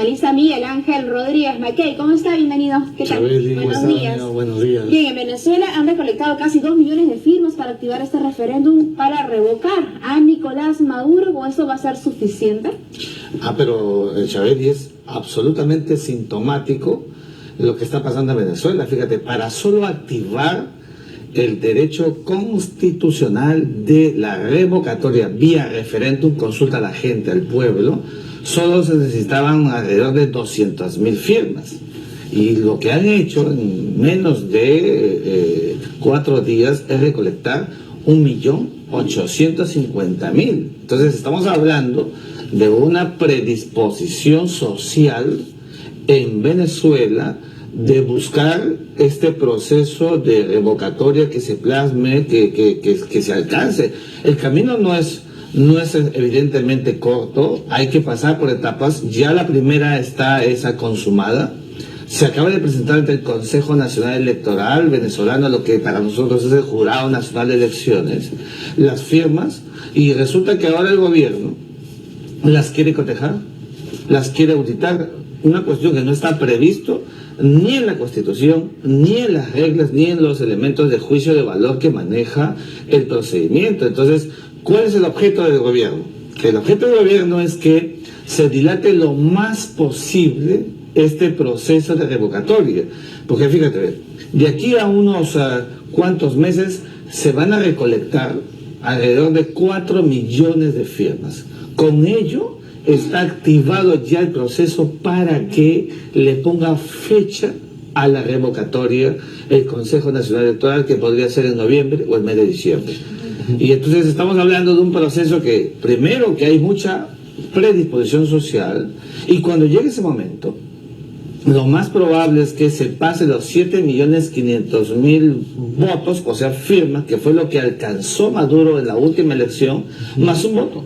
analista Miguel Ángel Rodríguez Mackey. ¿Cómo está? Bienvenido. ¿Qué tal? Buenos días. Buenos días. Bien, en Venezuela han recolectado casi 2 millones de firmas para activar este referéndum para revocar a Nicolás Maduro. ¿Con eso va a ser suficiente? Pero Chaveli, es absolutamente sintomático lo que está pasando en Venezuela. Fíjate, para solo activar el derecho constitucional de la revocatoria vía referéndum, consulta a la gente, al pueblo, solo se necesitaban alrededor de 200.000 firmas. Y lo que han hecho en menos de 4 días es recolectar 1.850.000. Entonces estamos hablando de una predisposición social en Venezuela de buscar este proceso de revocatoria que se plasme, que se alcance. El camino no es evidentemente corto, hay que pasar por etapas. Ya la primera está esa consumada. Se acaba de presentar ante el Consejo Nacional Electoral venezolano, lo que para nosotros es el Jurado Nacional de Elecciones, las firmas, y resulta que ahora el gobierno las quiere cotejar, las quiere auditar, una cuestión que no está previsto ni en la Constitución, ni en las reglas, ni en los elementos de juicio de valor que maneja el procedimiento. Entonces, ¿cuál es el objeto del gobierno? Que el objeto del gobierno es que se dilate lo más posible este proceso de revocatoria. Porque fíjate, de aquí a unos cuantos meses se van a recolectar alrededor de 4 millones de firmas. Con ello está activado ya el proceso para que le ponga fecha a la revocatoria el Consejo Nacional Electoral, que podría ser en noviembre o el mes de diciembre. Y entonces estamos hablando de un proceso que, primero, que hay mucha predisposición social, y cuando llegue ese momento, lo más probable es que se pase los 7.500.000 votos, o sea, firmas, que fue lo que alcanzó Maduro en la última elección, más un voto.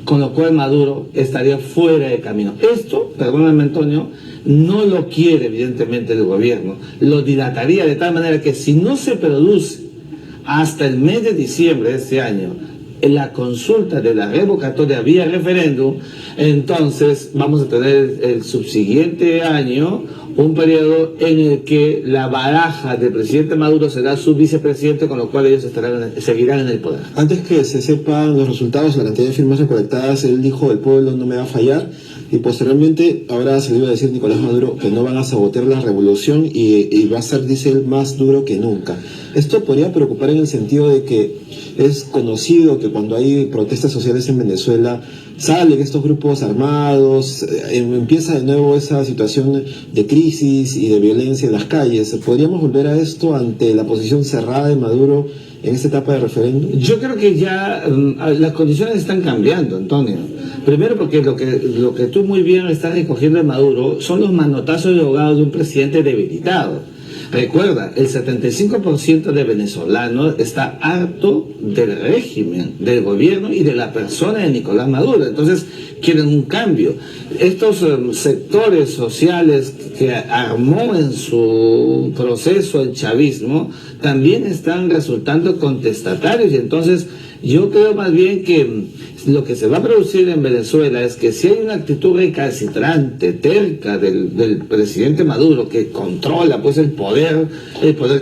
Con lo cual Maduro estaría fuera de camino. Esto, perdóname Antonio, no lo quiere evidentemente el gobierno. Lo dilataría de tal manera que si no se produce hasta el mes de diciembre de este año en la consulta de la revocatoria vía referéndum, entonces vamos a tener el subsiguiente año un periodo en el que la baraja del presidente Maduro será su vicepresidente, con lo cual ellos seguirán en el poder. Antes que se sepan los resultados, la cantidad de firmas recolectadas, él dijo: el pueblo no me va a fallar. Y posteriormente ahora se le iba a decir Nicolás Maduro que no van a sabotear la revolución y va a ser, dice él, más duro que nunca. Esto podría preocupar en el sentido de que es conocido que cuando hay protestas sociales en Venezuela salen estos grupos armados, empieza de nuevo esa situación de crisis y de violencia en las calles. ¿Podríamos volver a esto ante la posición cerrada de Maduro en esta etapa de referéndum? Yo creo que ya las condiciones están cambiando, Antonio. Primero porque lo que tú muy bien estás recogiendo de Maduro son los manotazos de ahogado de un presidente debilitado. Recuerda, el 75% de venezolanos está harto del régimen, del gobierno y de la persona de Nicolás Maduro. Entonces quieren un cambio. Estos sectores sociales que armó en su proceso el chavismo también están resultando contestatarios, y entonces yo creo más bien que lo que se va a producir en Venezuela es que si hay una actitud recalcitrante, terca del presidente Maduro, que controla pues el poder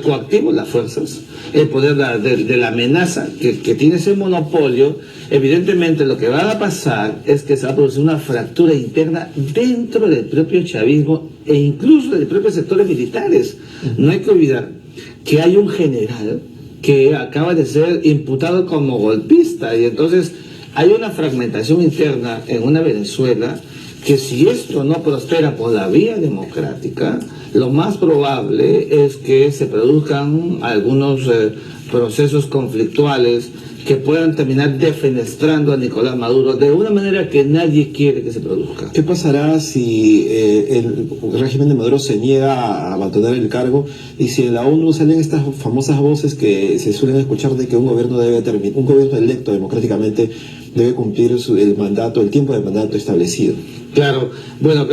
coactivo, las fuerzas, el poder de la amenaza, que tiene ese monopolio, evidentemente lo que va a pasar es que se va a producir una fractura interna dentro del propio chavismo e incluso de los propios sectores militares. No hay que olvidar que hay un general que acaba de ser imputado como golpista, y entonces hay una fragmentación interna en una Venezuela que, si esto no prospera por la vía democrática, lo más probable es que se produzcan algunos procesos conflictuales que puedan terminar defenestrando a Nicolás Maduro de una manera que nadie quiere que se produzca. ¿Qué pasará si el régimen de Maduro se niega a abandonar el cargo, y si en la ONU salen estas famosas voces que se suelen escuchar de que un gobierno electo democráticamente debe cumplir el tiempo de mandato establecido? Claro, bueno,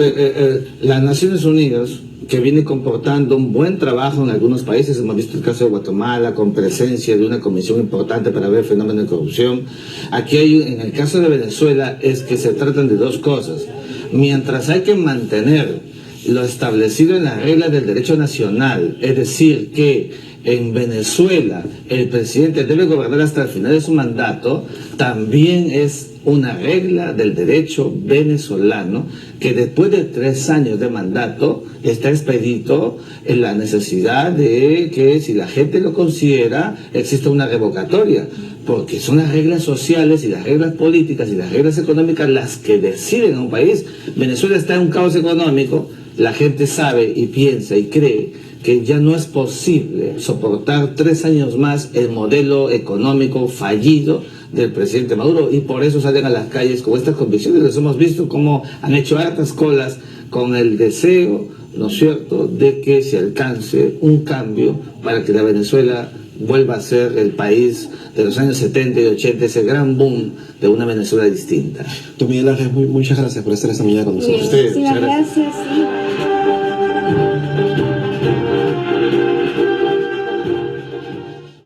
las Naciones Unidas que viene comportando un buen trabajo en algunos países. Hemos visto el caso de Guatemala, con presencia de una comisión importante para ver fenómenos de corrupción. Aquí en el caso de Venezuela, es que se tratan de dos cosas. Mientras hay que mantener lo establecido en las reglas del derecho nacional, es decir, que en Venezuela el presidente debe gobernar hasta el final de su mandato, también es una regla del derecho venezolano que después de 3 años de mandato está expedito en la necesidad de que, si la gente lo considera, exista una revocatoria, porque son las reglas sociales y las reglas políticas y las reglas económicas las que deciden a un país. Venezuela está en un caos económico, la gente sabe y piensa y cree que ya no es posible soportar 3 años más el modelo económico fallido del presidente Maduro, y por eso salen a las calles con estas convicciones. Les hemos visto cómo han hecho hartas colas con el deseo, ¿no es cierto?, de que se alcance un cambio para que la Venezuela vuelva a ser el país de los años 70 y 80, ese gran boom de una Venezuela distinta. Don Miguel Ángel, muchas gracias por estar esta mañana con nosotros. Muchísimas gracias. Sí.